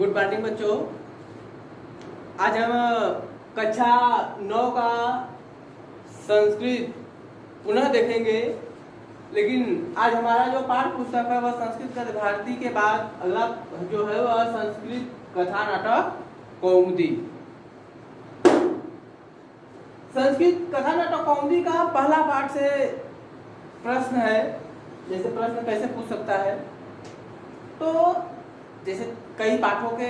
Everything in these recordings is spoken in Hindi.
गुड मॉर्निंग बच्चों। आज हम कक्षा 9 का संस्कृत पुनः देखेंगे, लेकिन आज हमारा जो पाठ्य पुस्तक है वह संस्कृत गद्य भारती के बाद अगला जो है वह संस्कृत कथा नाटक कौमुदी। संस्कृत कथा नाटक कौमुदी का पहला पाठ से प्रश्न है। जैसे प्रश्न कैसे पूछ सकता है, तो जैसे कई पाठों के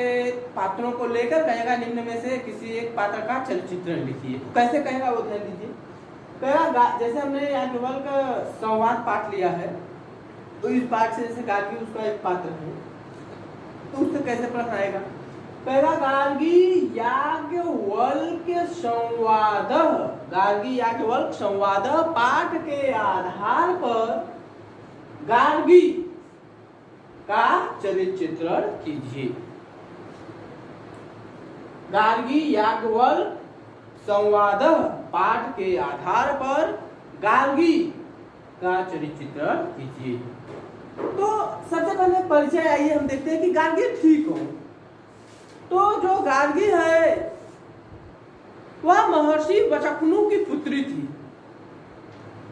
पात्रों को लेकर कहेगा निम्न में से किसी एक पात्र का चलचित्र लिखिए। तो कैसे कहेगा वो ध्यान दीजिए। कहेगा जैसे हमने याज्ञवल्क्य का संवाद पाठ लिया है, तो इस पाठ से जैसे गार्गी उसका एक पात्र है, तो उससे कैसे प्रश्न आएगा। कहेगा गार्गी याज्ञवल्क्य संवाद, गार्गी याज्ञवल्क्य संवाद पाठ के आधार पर गार्गी का चरित्र चित्रण कीजिए। गार्गी याज्ञवल्क्य संवाद पाठ के आधार पर गार्गी का चरित्र चित्रण कीजिए। तो सबसे पहले परिचय आइए हम देखते हैं कि गार्गी थी कौन। तो जो गार्गी है वह महर्षि वचकनु की पुत्री थी।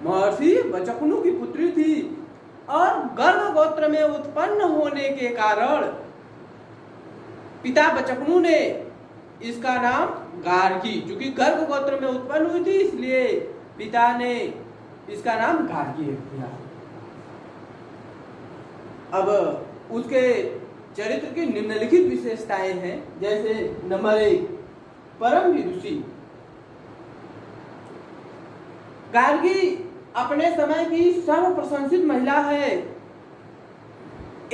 महर्षि वचकनु की पुत्री थी और गर्ग गोत्र में उत्पन्न होने के कारण पिता वचकनु ने इसका नाम गार्गी, क्योंकि गर्ग गोत्र में उत्पन्न हुई थी इसलिए पिता ने इसका नाम गार्गी किया। अब उसके चरित्र की निम्नलिखित विशेषताएं हैं। जैसे नंबर 1, परम विदुषी। गार्गी अपने समय की सर्व प्रशंसित महिला है।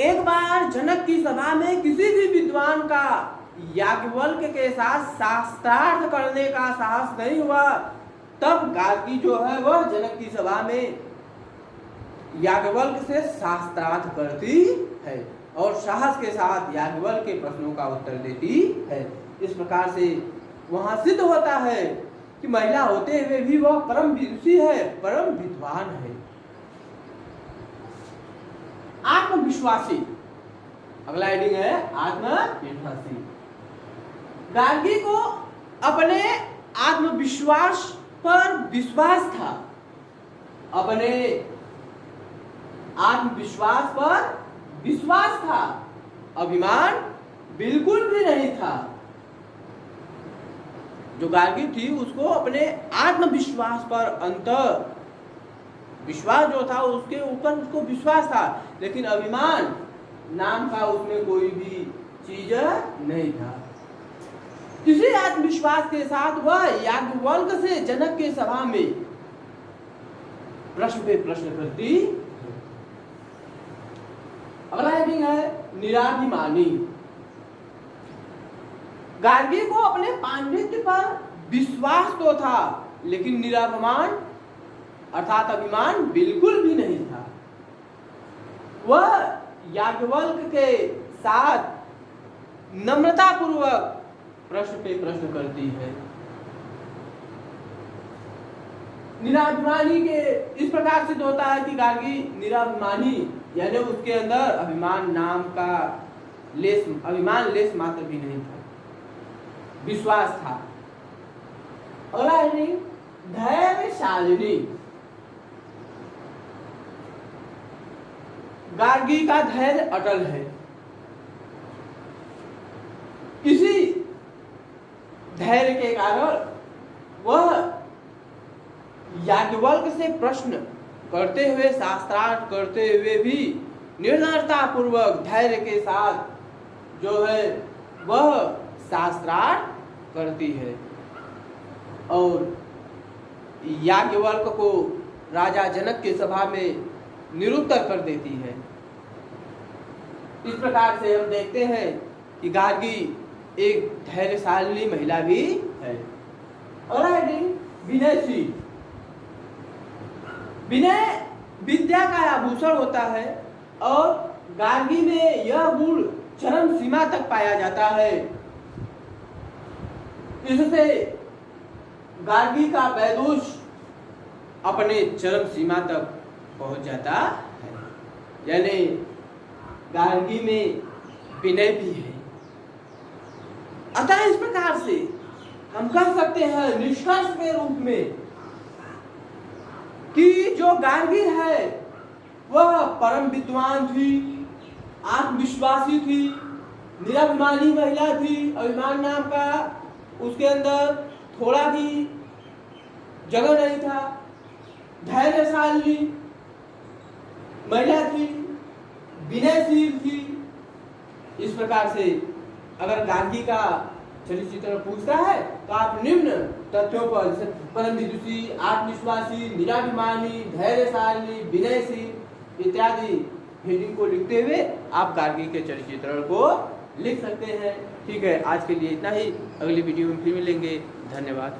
एक बार जनक की सभा में किसी भी विद्वान का याज्ञवल्क्य के साथ शास्त्रार्थ करने का साहस नहीं हुआ, तब गार्गी जो है वह जनक की सभा में याज्ञवल्क्य से शास्त्रार्थ करती है और साहस के साथ याज्ञवल्क्य के प्रश्नों का उत्तर देती है। इस प्रकार से वहां सिद्ध होता है कि महिला होते हुए भी वह परम विदुषी है, परम विद्वान है। आत्मविश्वासी, अगला हेडिंग है आत्मविश्वासी। गार्गी को अपने आत्मविश्वास पर विश्वास था। अपने आत्मविश्वास पर विश्वास था, अभिमान बिल्कुल भी नहीं था। जो गार्गी थी उसको अपने आत्मविश्वास पर अंतर विश्वास जो था उसके ऊपर उसको विश्वास था, लेकिन अभिमान नाम का उसमें कोई भी चीज नहीं था। इसी आत्मविश्वास के साथ वह याज्ञवल्क्य से जनक के सभा में प्रश्न पे प्रश्न करती। अगला हेडिंग है निराभिमानी। गार्गी को अपने पांडित्य पर विश्वास तो था, लेकिन निराभिमान अर्थात अभिमान बिल्कुल भी नहीं था। वह याज्ञवल्क्य के साथ नम्रता पूर्वक प्रश्न पे प्रश्न करती है। निराभिमानी के इस प्रकार सिद्ध होता है कि गार्गी निराभिमानी, यानी उसके अंदर अभिमान नाम का अभिमान लेस मात्र भी नहीं था, विश्वास था। अगला हेडिंग धैर्यशालिनी। गार्गी का धैर्य अटल है। इसी धैर्य के कारण वह याज्ञवल्क्य से प्रश्न करते हुए शास्त्रार्थ करते हुए भी निर्भरता पूर्वक धैर्य के साथ जो है वह शास्त्रार्थ करती है और याज्ञवल्क्य को राजा जनक की सभा में निरुत्तर कर देती है। इस प्रकार से हम देखते हैं कि गार्गी एक धैर्यशाली महिला भी है। और विनयशील। विनय विद्या का आभूषण होता है और गार्गी में यह गुण चरम सीमा तक पाया जाता है। इससे गार्गी का वैदुष अपने चरम सीमा तक पहुंच जाता है। यानी गार्गी में विनय भी है, अतः इस प्रकार से हम कह सकते हैं निष्कर्ष के रूप में कि जो गार्गी है वह परम विद्वान थी, आत्मविश्वासी थी, निराभिमानी महिला थी। अभिमान नाम का उसके अंदर थोड़ा भी जगह नहीं था। धैर्यशाली महिला थी, विनयशील थी। इस प्रकार से अगर गार्गी का चरित्र चित्रण पूछता है तो आप निम्न तथ्यों पर जैसे परम विदुषी, आत्मविश्वासी, निराभिमानी, धैर्यशाली, विनयशील इत्यादि हेडिंग को लिखते हुए आप गार्गी के चरित्र चित्रण को लिख सकते हैं। ठीक है, आज के लिए इतना ही। अगली वीडियो में फिर मिलेंगे। धन्यवाद।